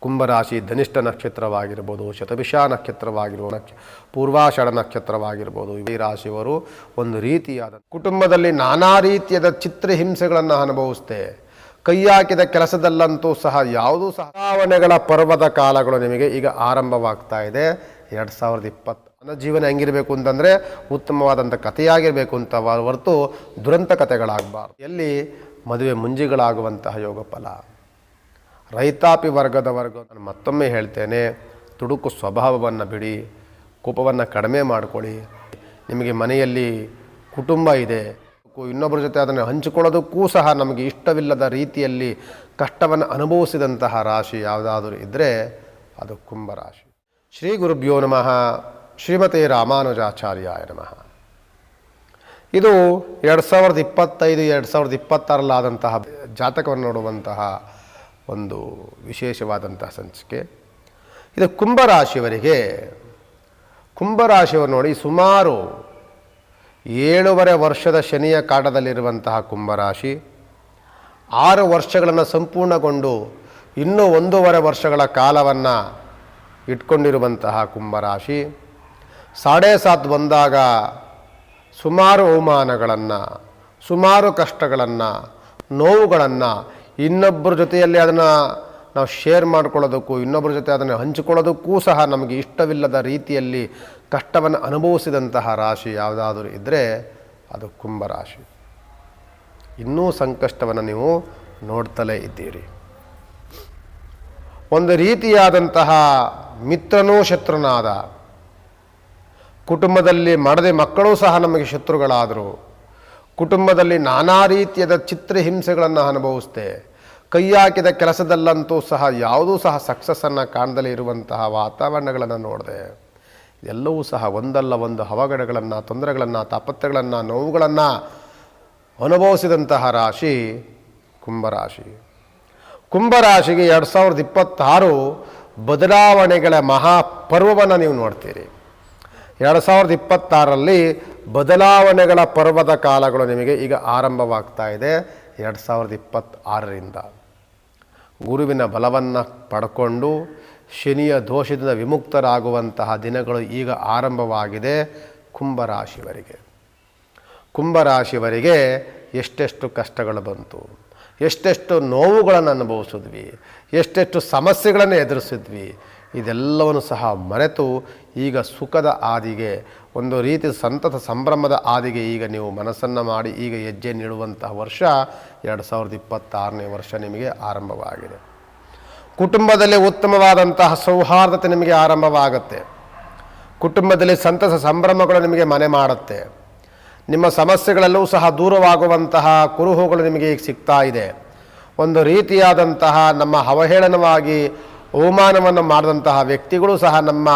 ಕುಂಭರಾಶಿ ಧನಿಷ್ಠ ನಕ್ಷತ್ರವಾಗಿರ್ಬೋದು, ಶತಭಿಷ ನಕ್ಷತ್ರವಾಗಿರ್ಬೋದು, ಪೂರ್ವಾಷಾಢ ನಕ್ಷತ್ರವಾಗಿರ್ಬೋದು, ಈ ರಾಶಿಯವರು ಒಂದು ರೀತಿಯಾದ ಕುಟುಂಬದಲ್ಲಿ ನಾನಾ ರೀತಿಯಾದ ಚಿತ್ರಹಿಂಸೆಗಳನ್ನು ಅನುಭವಿಸುತ್ತೆ. ಕೈ ಹಾಕಿದ ಕೆಲಸದಲ್ಲಂತೂ ಸಹ ಯಾವುದೂ ಸಹ ಬದಲಾವಣೆಗಳ ಪರ್ವದ ಕಾಲಗಳು ನಿಮಗೆ ಈಗ ಆರಂಭವಾಗ್ತಾ ಇದೆ. 2020 ನನ್ನ ಜೀವನ ಹೆಂಗಿರಬೇಕು ಅಂತಂದರೆ ಉತ್ತಮವಾದಂಥ ಕಥೆಯಾಗಿರಬೇಕು ಅಂತ ಹೊರತು ದುರಂತ ಕಥೆಗಳಾಗಬಾರ್ದು. ಎಲ್ಲಿ ಮದುವೆ ಮುಂಜಿಗಳಾಗುವಂತಹ ಯೋಗ ಫಲ. ರೈತಾಪಿ ವರ್ಗದವರೆಗೂ ನಾನು ಮತ್ತೊಮ್ಮೆ ಹೇಳ್ತೇನೆ, ತುಡುಕು ಸ್ವಭಾವವನ್ನು ಬಿಡಿ, ಕೋಪವನ್ನು ಕಡಿಮೆ ಮಾಡಿಕೊಳ್ಳಿ. ನಿಮಗೆ ಮನೆಯಲ್ಲಿ ಕುಟುಂಬ ಇದೆ, ಇನ್ನೊಬ್ಬರ ಜೊತೆ ಅದನ್ನು ಹಂಚಿಕೊಳ್ಳೋದಕ್ಕೂ ಸಹ ನಮಗೆ ಇಷ್ಟವಿಲ್ಲದ ರೀತಿಯಲ್ಲಿ ಕಷ್ಟವನ್ನು ಅನುಭವಿಸಿದಂತಹ ರಾಶಿ ಯಾವುದಾದರೂ ಇದ್ದರೆ ಅದು ಕುಂಭರಾಶಿ. ಶ್ರೀ ಗುರುಭ್ಯೋ ನಮಃ. ಶ್ರೀಮತಿ ರಾಮಾನುಜಾಚಾರ್ಯಾಯ ನಮಃ. ಇದು 2025-2026 ಜಾತಕವನ್ನು ನೋಡುವಂತಹ ಒಂದು ವಿಶೇಷವಾದಂತಹ ಸಂಚಿಕೆ. ಇದು ಕುಂಭರಾಶಿಯವರು ನೋಡಿ, ಸುಮಾರು 7.5 ವರ್ಷದ ಶನಿಯ ಕಾಟದಲ್ಲಿರುವಂತಹ ಕುಂಭರಾಶಿ 6 ವರ್ಷಗಳನ್ನು ಸಂಪೂರ್ಣಗೊಂಡು ಇನ್ನೂ 1.5 ವರ್ಷಗಳ ಕಾಲವನ್ನು ಇಟ್ಕೊಂಡಿರುವಂತಹ ಕುಂಭರಾಶಿ 7.5 ಬಂದಾಗ ಸುಮಾರು ಅವಮಾನಗಳನ್ನು, ಸುಮಾರು ಕಷ್ಟಗಳನ್ನು, ನೋವುಗಳನ್ನು, ಇನ್ನೊಬ್ಬರ ಜೊತೆಯಲ್ಲಿ ಅದನ್ನು ನಾವು ಶೇರ್ ಮಾಡ್ಕೊಳ್ಳೋದಕ್ಕೂ, ಇನ್ನೊಬ್ಬರ ಜೊತೆ ಅದನ್ನು ಹಂಚಿಕೊಳ್ಳೋದಕ್ಕೂ ಸಹ ನಮಗೆ ಇಷ್ಟವಿಲ್ಲದ ರೀತಿಯಲ್ಲಿ ಕಷ್ಟವನ್ನು ಅನುಭವಿಸಿದಂತಹ ರಾಶಿ ಯಾವುದಾದರೂ ಇದ್ದರೆ ಅದು ಕುಂಭರಾಶಿ. ಇನ್ನೂ ಸಂಕಷ್ಟವನ್ನು ನೀವು ನೋಡ್ತಲೇ ಇದ್ದೀರಿ. ಒಂದು ರೀತಿಯಾದಂತಹ ಮಿತ್ರನೂ ಶತ್ರುನಾದ, ಕುಟುಂಬದಲ್ಲಿ ಮಾಡದೆ ಮಕ್ಕಳೂ ಸಹ ನಮಗೆ ಶತ್ರುಗಳಾದರು, ಕುಟುಂಬದಲ್ಲಿ ನಾನಾ ರೀತಿಯಾದ ಚಿತ್ರಹಿಂಸೆಗಳನ್ನು ಅನುಭವಿಸ್ತೆ, ಕೈ ಹಾಕಿದ ಕೆಲಸದಲ್ಲಂತೂ ಸಹ ಯಾವುದೂ ಸಹ ಸಕ್ಸಸ್ಸನ್ನು ಕಾಣದಲೇ ಇರುವಂತಹ ವಾತಾವರಣಗಳನ್ನು ನೋಡಿದೆ. ಎಲ್ಲವೂ ಸಹ ಒಂದಲ್ಲ ಒಂದು ಅವಘಡಗಳನ್ನು, ತೊಂದರೆಗಳನ್ನು, ತಾಪತ್ರೆಗಳನ್ನು, ನೋವುಗಳನ್ನು ಅನುಭವಿಸಿದಂತಹ ರಾಶಿ ಕುಂಭರಾಶಿ. ಕುಂಭರಾಶಿಗೆ 2026 ಬದಲಾವಣೆಗಳ ಮಹಾಪರ್ವವನ್ನು ನೀವು ನೋಡ್ತೀರಿ. 2026ರಲ್ಲಿ ಬದಲಾವಣೆಗಳ ಪರ್ವದ ಕಾಲಗಳು ನಿಮಗೆ ಈಗ ಆರಂಭವಾಗ್ತಾ ಇದೆ. 2026ರಿಂದ ಗುರುವಿನ ಬಲವನ್ನು ಪಡ್ಕೊಂಡು ಶನಿಯ ದೋಷದಿಂದ ವಿಮುಕ್ತರಾಗುವಂತಹ ದಿನಗಳು ಈಗ ಆರಂಭವಾಗಿದೆ. ಕುಂಭರಾಶಿಯವರಿಗೆ ಎಷ್ಟೆಷ್ಟು ಕಷ್ಟಗಳು ಬಂತು, ಎಷ್ಟೆಷ್ಟು ನೋವುಗಳನ್ನು ಅನುಭವಿಸಿದ್ವಿ, ಎಷ್ಟೆಷ್ಟು ಸಮಸ್ಯೆಗಳನ್ನು ಎದುರಿಸಿದ್ವಿ, ಇದೆಲ್ಲವನ್ನು ಸಹ ಮರೆತು ಈಗ ಸುಖದ ಹಾದಿಗೆ, ಒಂದು ರೀತಿ ಸಂತತ ಸಂಭ್ರಮದ ಹಾದಿಗೆ ಈಗ ನೀವು ಮನಸ್ಸನ್ನು ಮಾಡಿ ಈಗ ಹೆಜ್ಜೆ ನೀಡುವಂತಹ ವರ್ಷ 2026ನೇ ವರ್ಷ ನಿಮಗೆ ಆರಂಭವಾಗಿದೆ. ಕುಟುಂಬದಲ್ಲಿ ಉತ್ತಮವಾದಂತಹ ಸೌಹಾರ್ದತೆ ನಿಮಗೆ ಆರಂಭವಾಗುತ್ತೆ. ಕುಟುಂಬದಲ್ಲಿ ಸಂತಸ ಸಂಭ್ರಮಗಳು ನಿಮಗೆ ಮನೆ ಮಾಡುತ್ತೆ. ನಿಮ್ಮ ಸಮಸ್ಯೆಗಳೆಲ್ಲವೂ ಸಹ ದೂರವಾಗುವಂತಹ ಕುರುಹುಗಳು ನಿಮಗೆ ಈಗ ಸಿಗ್ತಾ ಇದೆ. ಒಂದು ರೀತಿಯಾದಂತಹ ನಮ್ಮ ಅವಹೇಳನವಾಗಿ ಅವಮಾನವನ್ನು ಮಾಡಿದಂತಹ ವ್ಯಕ್ತಿಗಳು ಸಹ ನಮ್ಮ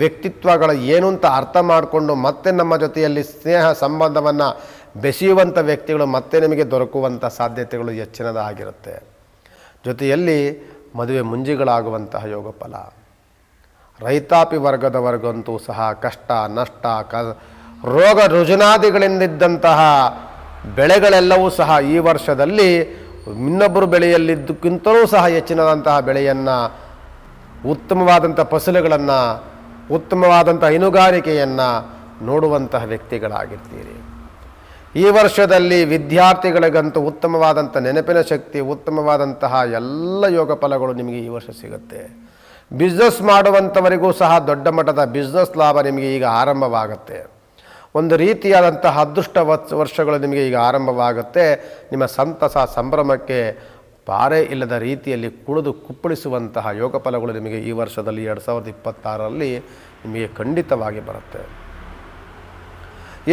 ವ್ಯಕ್ತಿತ್ವಗಳು ಏನು ಅಂತ ಅರ್ಥ ಮಾಡಿಕೊಂಡು ಮತ್ತೆ ನಮ್ಮ ಜೊತೆಯಲ್ಲಿ ಸ್ನೇಹ ಸಂಬಂಧವನ್ನು ಬೆಸೆಯುವಂಥ ವ್ಯಕ್ತಿಗಳು ಮತ್ತೆ ನಿಮಗೆ ದೊರಕುವಂಥ ಸಾಧ್ಯತೆಗಳು ಹೆಚ್ಚಿನದಾಗಿರುತ್ತೆ. ಜೊತೆಯಲ್ಲಿ ಮದುವೆ ಮುಂಜಿಗಳಾಗುವಂತಹ ಯೋಗ ಫಲ. ರೈತಾಪಿ ವರ್ಗದವರೆಗಂತೂ ಸಹ ಕಷ್ಟ, ನಷ್ಟ, ರೋಗ ರುಜುನಾದಿಗಳಿಂದಿದ್ದಂತಹ ಬೆಳೆಗಳೆಲ್ಲವೂ ಸಹ ಈ ವರ್ಷದಲ್ಲಿ ಇನ್ನೊಬ್ಬರು ಬೆಳೆಯಲ್ಲಿದ್ದಕ್ಕಿಂತಲೂ ಸಹ ಹೆಚ್ಚಿನದಂತಹ ಬೆಳೆಯನ್ನು, ಉತ್ತಮವಾದಂಥ ಫಸಲುಗಳನ್ನು, ಉತ್ತಮವಾದಂಥ ಹೈನುಗಾರಿಕೆಯನ್ನು ನೋಡುವಂತಹ ವ್ಯಕ್ತಿಗಳಾಗಿರ್ತೀರಿ. ಈ ವರ್ಷದಲ್ಲಿ ವಿದ್ಯಾರ್ಥಿಗಳಿಗಂತೂ ಉತ್ತಮವಾದಂಥ ನೆನಪಿನ ಶಕ್ತಿ, ಉತ್ತಮವಾದಂತಹ ಎಲ್ಲ ಯೋಗ ಫಲಗಳು ನಿಮಗೆ ಈ ವರ್ಷ ಸಿಗುತ್ತೆ. ಬಿಸ್ನೆಸ್ ಮಾಡುವಂಥವರಿಗೂ ಸಹ ದೊಡ್ಡ ಮಟ್ಟದ ಬಿಸ್ನೆಸ್ ಲಾಭ ನಿಮಗೆ ಈಗ ಆರಂಭವಾಗುತ್ತೆ. ಒಂದು ರೀತಿಯಾದಂತಹ ಅದೃಷ್ಟ ವರ್ಷಗಳು ನಿಮಗೆ ಈಗ ಆರಂಭವಾಗುತ್ತೆ. ನಿಮ್ಮ ಸಂತಸ ಸಂಭ್ರಮಕ್ಕೆ ಪಾರೇ ಇಲ್ಲದ ರೀತಿಯಲ್ಲಿ ಕುಳಿದು ಕುಪ್ಪಳಿಸುವಂತಹ ಯೋಗ ಫಲಗಳು ನಿಮಗೆ ಈ ವರ್ಷದಲ್ಲಿ 2026ರಲ್ಲಿ ನಿಮಗೆ ಖಂಡಿತವಾಗಿ ಬರುತ್ತೆ.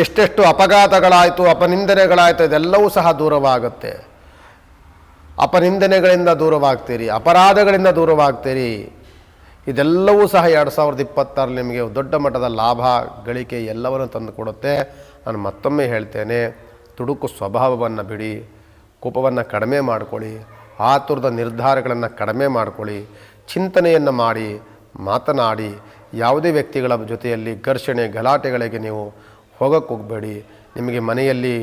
ಎಷ್ಟೆಷ್ಟು ಅಪಘಾತಗಳಾಯಿತು, ಅಪನಿಂದನೆಗಳಾಯಿತು, ಇದೆಲ್ಲವೂ ಸಹ ದೂರವಾಗುತ್ತೆ. ಅಪನಿಂದನೆಗಳಿಂದ ದೂರವಾಗ್ತೀರಿ, ಅಪರಾಧಗಳಿಂದ ದೂರವಾಗ್ತೀರಿ. ಇದೆಲ್ಲವೂ ಸಹ 2026ರಲ್ಲಿ ನಿಮಗೆ ದೊಡ್ಡ ಮಟ್ಟದ ಲಾಭ ಗಳಿಕೆ ಎಲ್ಲವನ್ನು ತಂದು ಕೊಡುತ್ತೆ. ನಾನು ಮತ್ತೊಮ್ಮೆ ಹೇಳ್ತೇನೆ, ತುಡುಕು ಸ್ವಭಾವವನ್ನು ಬಿಡಿ, ಕೋಪವನ್ನು ಕಡಿಮೆ ಮಾಡಿಕೊಳ್ಳಿ, ಆತುರದ ನಿರ್ಧಾರಗಳನ್ನು ಕಡಿಮೆ ಮಾಡಿಕೊಳ್ಳಿ, ಚಿಂತನೆಯನ್ನು ಮಾಡಿ ಮಾತನಾಡಿ. ಯಾವುದೇ ವ್ಯಕ್ತಿಗಳ ಜೊತೆಯಲ್ಲಿ ಘರ್ಷಣೆ ಗಲಾಟೆಗಳಿಗೆ ನೀವು ಹೋಗಕ್ಕೆ ಹೋಗಬೇಡಿ. ನಿಮಗೆ ಮನೆಯಲ್ಲಿ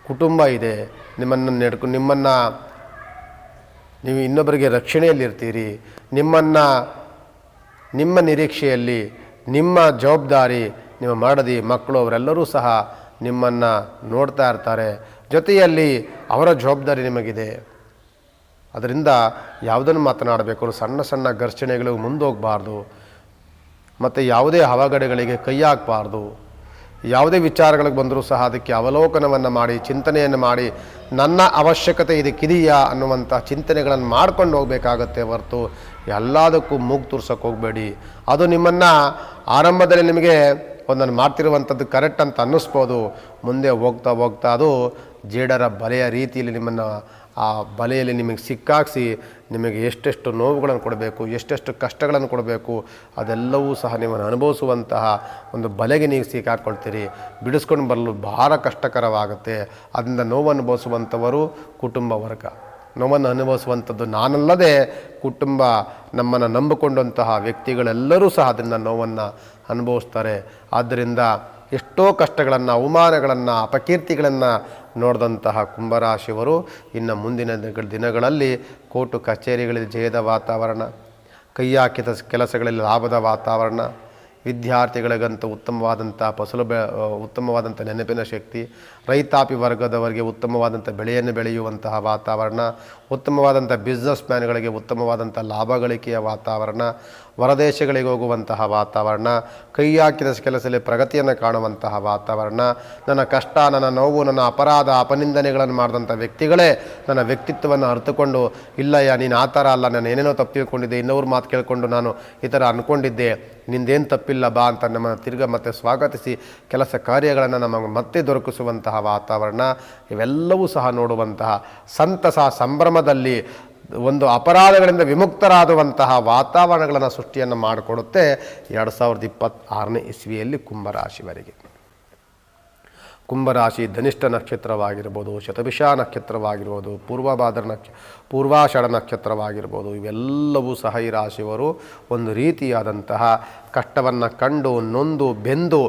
ಕುಟುಂಬ ಇದೆ, ನಿಮ್ಮನ್ನು ನೀವು ಇನ್ನೊಬ್ಬರಿಗೆ ರಕ್ಷಣೆಯಲ್ಲಿರ್ತೀರಿ. ನಿಮ್ಮ ನಿರೀಕ್ಷೆಯಲ್ಲಿ ನಿಮ್ಮ ಜವಾಬ್ದಾರಿ, ನಿಮ್ಮ ಮಡದಿ ಮಕ್ಕಳು ಅವರೆಲ್ಲರೂ ಸಹ ನಿಮ್ಮನ್ನು ನೋಡ್ತಾ ಇರ್ತಾರೆ. ಜೊತೆಯಲ್ಲಿ ಅವರ ಜವಾಬ್ದಾರಿ ನಿಮಗಿದೆ. ಅದರಿಂದ ಯಾವುದನ್ನು ಮಾತನಾಡಬೇಕು, ಸಣ್ಣ ಸಣ್ಣ ಘರ್ಷಣೆಗಳು ಮುಂದೋಗಬಾರ್ದು. ಮತ್ತು ಯಾವುದೇ ಅವಘಡಗಳಿಗೆ ಕೈ ಹಾಕಬಾರ್ದು. ಯಾವುದೇ ವಿಚಾರಗಳಿಗೆ ಬಂದರೂ ಸಹ ಅದಕ್ಕೆ ಅವಲೋಕನವನ್ನು ಮಾಡಿ, ಚಿಂತನೆಯನ್ನು ಮಾಡಿ, ನನ್ನ ಅವಶ್ಯಕತೆ ಇದಕ್ಕಿದೆಯಾ ಅನ್ನುವಂಥ ಚಿಂತನೆಗಳನ್ನು ಮಾಡ್ಕೊಂಡು ಹೋಗಬೇಕಾಗತ್ತೆ ಹೊರತು ಎಲ್ಲದಕ್ಕೂ ಮೂಗು ತೂರ್ಸೋಕ್ಕೆ ಹೋಗಬೇಡಿ. ಅದು ನಿಮ್ಮನ್ನು ಆರಂಭದಲ್ಲಿ ನಿಮಗೆ ಒಂದನ್ನು ಮಾಡ್ತಿರುವಂಥದ್ದು ಕರೆಕ್ಟ್ ಅಂತ ಅನ್ನಿಸ್ಬೋದು. ಮುಂದೆ ಹೋಗ್ತಾ ಹೋಗ್ತಾ ಅದು ಜೇಡರ ಬಲೆಯ ರೀತಿಯಲ್ಲಿ ನಿಮ್ಮನ್ನು ಆ ಬಲೆಯಲ್ಲಿ ನಿಮಗೆ ಸಿಕ್ಕಾಕ್ಸಿ ನಿಮಗೆ ಎಷ್ಟೆಷ್ಟು ನೋವುಗಳನ್ನು ಕೊಡಬೇಕು, ಎಷ್ಟೆಷ್ಟು ಕಷ್ಟಗಳನ್ನು ಕೊಡಬೇಕು, ಅದೆಲ್ಲವೂ ಸಹ ನಿಮ್ಮನ್ನು ಅನುಭವಿಸುವಂತಹ ಒಂದು ಬಲೆಗೆ ನೀವು ಸಿಕ್ಕಾಕ್ಕೊಳ್ತೀರಿ. ಬಿಡಿಸ್ಕೊಂಡು ಬರಲು ಬಹಳ ಕಷ್ಟಕರವಾಗುತ್ತೆ. ಅದರಿಂದ ನೋವು ಅನುಭವಿಸುವಂಥವರು ಕುಟುಂಬ ವರ್ಗ. ನೋವನ್ನು ಅನುಭವಿಸುವಂಥದ್ದು ನಾನಲ್ಲದೆ ಕುಟುಂಬ, ನಮ್ಮನ್ನು ನಂಬಿಕೊಂಡಂತಹ ವ್ಯಕ್ತಿಗಳೆಲ್ಲರೂ ಸಹ ಅದರಿಂದ ನೋವನ್ನು ಅನುಭವಿಸ್ತಾರೆ. ಆದ್ದರಿಂದ ಎಷ್ಟೋ ಕಷ್ಟಗಳನ್ನು, ಅವಮಾನಗಳನ್ನು, ಅಪಕೀರ್ತಿಗಳನ್ನು ನೋಡಿದಂತಹ ಕುಂಭರಾಶಿಯವರು ಇನ್ನು ಮುಂದಿನ ದಿನಗಳಲ್ಲಿ ಕೋರ್ಟು ಕಚೇರಿಗಳಲ್ಲಿ ಜಯದ ವಾತಾವರಣ, ಕೈ ಹಾಕಿದ ಕೆಲಸಗಳಲ್ಲಿ ಲಾಭದ ವಾತಾವರಣ, ವಿದ್ಯಾರ್ಥಿಗಳಿಗಂತೂ ಉತ್ತಮವಾದಂಥ ನೆನಪಿನ ಶಕ್ತಿ, ರೈತಾಪಿ ವರ್ಗದವರಿಗೆ ಉತ್ತಮವಾದಂಥ ಬೆಳೆಯನ್ನು ಬೆಳೆಯುವಂತಹ ವಾತಾವರಣ, ಉತ್ತಮವಾದಂಥ ಬಿಸ್ನೆಸ್ ಮ್ಯಾನ್ಗಳಿಗೆ ಉತ್ತಮವಾದಂಥ ಲಾಭ ಗಳಿಕೆಯ ವಾತಾವರಣ, ಹೊರದೇಶಗಳಿಗೆ ಹೋಗುವಂತಹ ವಾತಾವರಣ, ಕೈ ಹಾಕಿದ ಕೆಲಸದಲ್ಲಿ ಪ್ರಗತಿಯನ್ನು ಕಾಣುವಂತಹ ವಾತಾವರಣ, ನನ್ನ ಕಷ್ಟ, ನನ್ನ ನೋವು, ನನ್ನ ಅಪರಾಧ, ಅಪನಿಂದನೆಗಳನ್ನು ಮಾಡಿದಂಥ ವ್ಯಕ್ತಿಗಳೇ ನನ್ನ ವ್ಯಕ್ತಿತ್ವವನ್ನು ಅರ್ಥಕೊಂಡು, ಇಲ್ಲಯ್ಯ ನೀನು ಆ ಥರ ಅಲ್ಲ, ನಾನು ಏನೇನೋ ತಪ್ಪು ತಿಳ್ಕೊಂಡಿದ್ದೆ, ಇನ್ನೊವ್ರ ಮಾತು ಕೇಳಿಕೊಂಡು ನಾನು ಈ ಥರ ಅಂದ್ಕೊಂಡಿದ್ದೆ, ನಿಂದೇನು ತಪ್ಪಿಲ್ಲ ಬಾ ಅಂತ ನಮ್ಮನ್ನು ತಿರ್ಗ ಮತ್ತೆ ಸ್ವಾಗತಿಸಿ ಕೆಲಸ ಕಾರ್ಯಗಳನ್ನು ನಮಗೆ ಮತ್ತೆ ದೊರಕಿಸುವಂತಹ ವಾತಾವರಣ, ಇವೆಲ್ಲವೂ ಸಹ ನೋಡುವಂತಹ ಸಂತಸ, ಸಂಭ್ರಮದಲ್ಲಿ ಒಂದು ಅಪರಾಧಗಳಿಂದ ವಿಮುಕ್ತರಾಗುವಂತಹ ವಾತಾವರಣಗಳನ್ನು ಸೃಷ್ಟಿಯನ್ನು ಮಾಡಿಕೊಡುತ್ತೆ 2026ನೇ ಇಸ್ವಿಯಲ್ಲಿ ಕುಂಭರಾಶಿವರಿಗೆ. ಕುಂಭರಾಶಿ ಧನಿಷ್ಠ ನಕ್ಷತ್ರವಾಗಿರ್ಬೋದು, ಶತಭಿಷ ನಕ್ಷತ್ರವಾಗಿರ್ಬೋದು, ಪೂರ್ವಾಷಾಢ ನಕ್ಷತ್ರವಾಗಿರ್ಬೋದು, ಇವೆಲ್ಲವೂ ಸಹ ಈ ರಾಶಿಯವರು ಒಂದು ರೀತಿಯಾದಂತಹ ಕಷ್ಟವನ್ನು ಕಂಡು ನೊಂದು ಬೆಂದು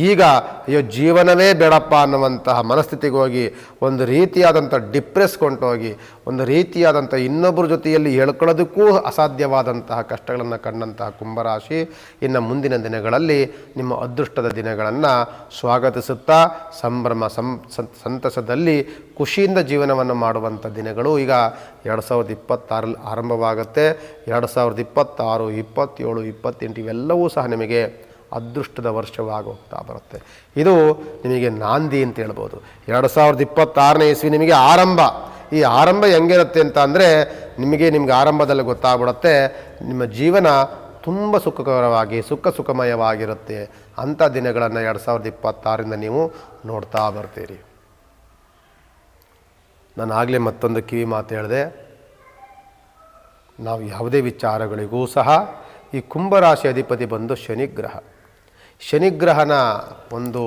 ಈಗ ಅಯ್ಯೋ ಜೀವನವೇ ಬೇಡಪ್ಪ ಅನ್ನುವಂತಹ ಮನಸ್ಥಿತಿಗೆ ಹೋಗಿ ಒಂದು ರೀತಿಯಾದಂಥ ಡಿಪ್ರೆಸ್ಕೊಂಡೋಗಿ ಒಂದು ರೀತಿಯಾದಂಥ ಇನ್ನೊಬ್ಬರ ಜೊತೆಯಲ್ಲಿ ಹೇಳ್ಕೊಳ್ಳೋದಕ್ಕೂ ಅಸಾಧ್ಯವಾದಂತಹ ಕಷ್ಟಗಳನ್ನು ಕಂಡಂತಹ ಕುಂಭರಾಶಿ ಇನ್ನು ಮುಂದಿನ ದಿನಗಳಲ್ಲಿ ನಿಮ್ಮ ಅದೃಷ್ಟದ ದಿನಗಳನ್ನು ಸ್ವಾಗತಿಸುತ್ತಾ ಸಂಭ್ರಮ ಸಂತಸದಲ್ಲಿ ಖುಷಿಯಿಂದ ಜೀವನವನ್ನು ಮಾಡುವಂಥ ದಿನಗಳು ಈಗ 2026ರಲ್ಲಿ ಆರಂಭವಾಗುತ್ತೆ. 2026, 27, 28 ಇವೆಲ್ಲವೂ ಸಹ ನಿಮಗೆ ಅದೃಷ್ಟದ ವರ್ಷವಾಗಿ ಹೋಗ್ತಾ ಬರುತ್ತೆ. ಇದು ನಿಮಗೆ ನಾಂದಿ ಅಂತ ಹೇಳ್ಬೋದು. 2026ನೇ ಇಸ್ವಿ ನಿಮಗೆ ಆರಂಭ. ಈ ಆರಂಭ ಹೆಂಗಿರುತ್ತೆ ಅಂತ ಅಂದರೆ ನಿಮಗೆ ಆರಂಭದಲ್ಲಿ ಗೊತ್ತಾಗ್ಬಿಡುತ್ತೆ ನಿಮ್ಮ ಜೀವನ ತುಂಬ ಸುಖಕರವಾಗಿ ಸುಖಮಯವಾಗಿರುತ್ತೆ. ಅಂಥ ದಿನಗಳನ್ನು 2026ರಿಂದ ನೀವು ನೋಡ್ತಾ ಬರ್ತೀರಿ. ನಾನು ಆಗಲೇ ಮತ್ತೊಂದು ಕಿವಿ ಮಾತು ಹೇಳಿದೆ, ನಾವು ಯಾವುದೇ ವಿಚಾರಗಳಿಗೂ ಸಹ ಈ ಕುಂಭರಾಶಿ ಅಧಿಪತಿ ಬಂದು ಶನಿಗ್ರಹ. ಶನಿಗ್ರಹನ ಒಂದು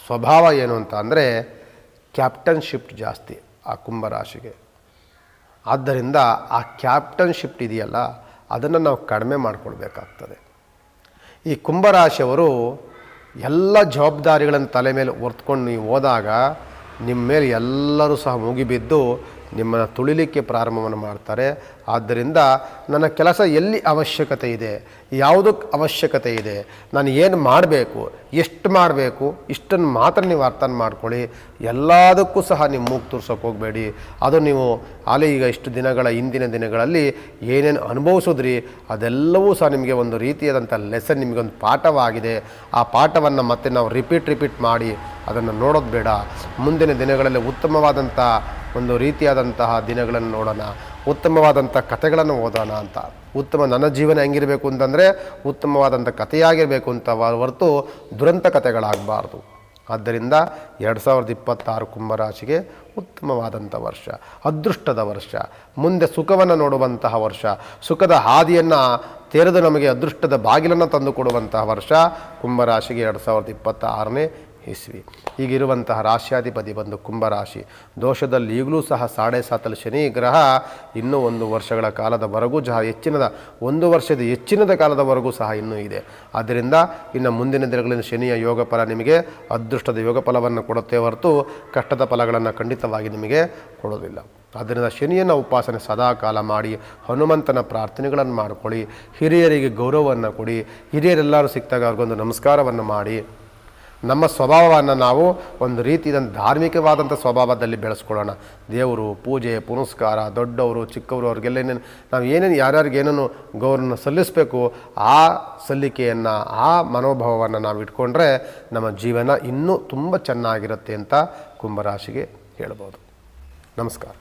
ಸ್ವಭಾವ ಏನು ಅಂತ ಅಂದರೆ ಕ್ಯಾಪ್ಟನ್ಶಿಪ್ ಜಾಸ್ತಿ ಆ ಕುಂಭರಾಶಿಗೆ. ಆದ್ದರಿಂದ ಆ ಕ್ಯಾಪ್ಟನ್ಶಿಪ್ ಇದೆಯಲ್ಲ ಅದನ್ನು ನಾವು ಕಡಿಮೆ ಮಾಡಿಕೊಳ್ಬೇಕಾಗ್ತದೆ. ಈ ಕುಂಭರಾಶಿಯವರು ಎಲ್ಲ ಜವಾಬ್ದಾರಿಗಳನ್ನು ತಲೆ ಮೇಲೆ ಹೊರ್ತ್ಕೊಂಡು ನೀವು ಹೋದಾಗ ನಿಮ್ಮ ಮೇಲೆ ಎಲ್ಲರೂ ಸಹ ಮುಗಿಬಿದ್ದು ನಿಮ್ಮನ್ನು ತುಳಿಲಿಕ್ಕೆ ಪ್ರಾರಂಭವನ್ನು ಮಾಡ್ತಾರೆ. ಆದ್ದರಿಂದ ನನ್ನ ಕೆಲಸ ಎಲ್ಲಿ ಅವಶ್ಯಕತೆ ಇದೆ, ಯಾವುದಕ್ಕೆ ಅವಶ್ಯಕತೆ ಇದೆ, ನಾನು ಏನು ಮಾಡಬೇಕು, ಎಷ್ಟು ಮಾಡಬೇಕು, ಇಷ್ಟನ್ನು ಮಾತ್ರ ನೀವು ಅರ್ಥ ಮಾಡ್ಕೊಳ್ಳಿ. ಎಲ್ಲದಕ್ಕೂ ಸಹ ನೀವು ಮೂಗು ತೂರ್ಸೋಕೆ ಹೋಗಬೇಡಿ. ಅದು ನೀವು ಈಗ ಇಷ್ಟು ದಿನಗಳ ಹಿಂದಿನ ದಿನಗಳಲ್ಲಿ ಏನೇನು ಅನುಭವಿಸಿದ್ರಿ ಅದೆಲ್ಲವೂ ಸಹ ನಿಮಗೆ ಒಂದು ರೀತಿಯಾದಂಥ ಲೆಸನ್, ನಿಮಗೊಂದು ಪಾಠವಾಗಿದೆ. ಆ ಪಾಠವನ್ನು ಮತ್ತೆ ನಾವು ರಿಪೀಟ್ ಮಾಡಿ ಅದನ್ನು ನೋಡೋದು ಬೇಡ. ಮುಂದಿನ ದಿನಗಳಲ್ಲಿ ಉತ್ತಮವಾದಂಥ ಒಂದು ರೀತಿಯಾದಂತಹ ದಿನಗಳನ್ನು ನೋಡೋಣ, ಉತ್ತಮವಾದಂಥ ಕಥೆಗಳನ್ನು ಓದೋಣ ಅಂತ. ನನ್ನ ಜೀವನ ಹೆಂಗಿರಬೇಕು ಅಂತಂದರೆ ಉತ್ತಮವಾದಂಥ ಕಥೆಯಾಗಿರಬೇಕು ಅಂತ ಹೊರತು ದುರಂತ ಕಥೆಗಳಾಗಬಾರ್ದು. ಆದ್ದರಿಂದ 2026 ಕುಂಭರಾಶಿಗೆ ಉತ್ತಮವಾದಂಥ ವರ್ಷ, ಅದೃಷ್ಟದ ವರ್ಷ, ಮುಂದೆ ಸುಖವನ್ನು ನೋಡುವಂತಹ ವರ್ಷ, ಸುಖದ ಹಾದಿಯನ್ನು ತೆರೆದು ನಮಗೆ ಅದೃಷ್ಟದ ಬಾಗಿಲನ್ನು ತಂದುಕೊಡುವಂತಹ ವರ್ಷ ಕುಂಭರಾಶಿಗೆ 2026ನೇ ಇಸ್ವಿ. ಈಗಿರುವಂತಹ ರಾಶ್ಯಾಧಿಪತಿ ಬಂದು ಕುಂಭರಾಶಿ ದೋಷದಲ್ಲಿ ಈಗಲೂ ಸಹ 7.5 ಶನಿ ಗ್ರಹ ಇನ್ನೂ 1 ವರ್ಷಗಳ ಕಾಲದವರೆಗೂ ಒಂದು ವರ್ಷದ ಹೆಚ್ಚಿನದ ಕಾಲದವರೆಗೂ ಸಹ ಇನ್ನೂ ಇದೆ. ಆದ್ದರಿಂದ ಇನ್ನು ಮುಂದಿನ ದಿನಗಳಲ್ಲಿ ಶನಿಯ ಯೋಗ ಫಲ ನಿಮಗೆ ಅದೃಷ್ಟದ ಯೋಗ ಫಲವನ್ನು ಕೊಡುತ್ತೆ ಹೊರತು ಕಷ್ಟದ ಫಲಗಳನ್ನು ಖಂಡಿತವಾಗಿ ನಿಮಗೆ ಕೊಡೋದಿಲ್ಲ. ಆದ್ದರಿಂದ ಶನಿಯನ್ನು ಉಪಾಸನೆ ಸದಾಕಾಲ ಮಾಡಿ ಹನುಮಂತನ ಪ್ರಾರ್ಥನೆಗಳನ್ನು ಮಾಡಿಕೊಳ್ಳಿ. ಹಿರಿಯರಿಗೆ ಗೌರವವನ್ನು ಕೊಡಿ. ಹಿರಿಯರೆಲ್ಲರೂ ಸಿಕ್ತಾಗ ಅವ್ರಿಗೊಂದು ನಮಸ್ಕಾರವನ್ನು ಮಾಡಿ ನಮ್ಮ ಸ್ವಭಾವವನ್ನು ನಾವು ಒಂದು ರೀತಿಯ ಧಾರ್ಮಿಕವಾದಂಥ ಸ್ವಭಾವದಲ್ಲಿ ಬೆಳೆಸ್ಕೊಳ್ಳೋಣ. ದೇವರು, ಪೂಜೆ, ಪುನಸ್ಕಾರ, ದೊಡ್ಡವರು, ಚಿಕ್ಕವರು ಅವ್ರಿಗೆಲ್ಲ ನಾವು ಏನೇನು ಯಾರ್ಯಾರಿಗೆ ಏನೇನು ಗೌರವವನ್ನು ಸಲ್ಲಿಸಬೇಕು ಆ ಸಲ್ಲಿಕೆಯನ್ನು, ಆ ಮನೋಭಾವವನ್ನು ನಾವು ಇಟ್ಕೊಂಡ್ರೆ ನಮ್ಮ ಜೀವನ ಇನ್ನೂ ತುಂಬ ಚೆನ್ನಾಗಿರುತ್ತೆ ಅಂತ ಕುಂಭರಾಶಿಗೆ ಹೇಳ್ಬೋದು. ನಮಸ್ಕಾರ.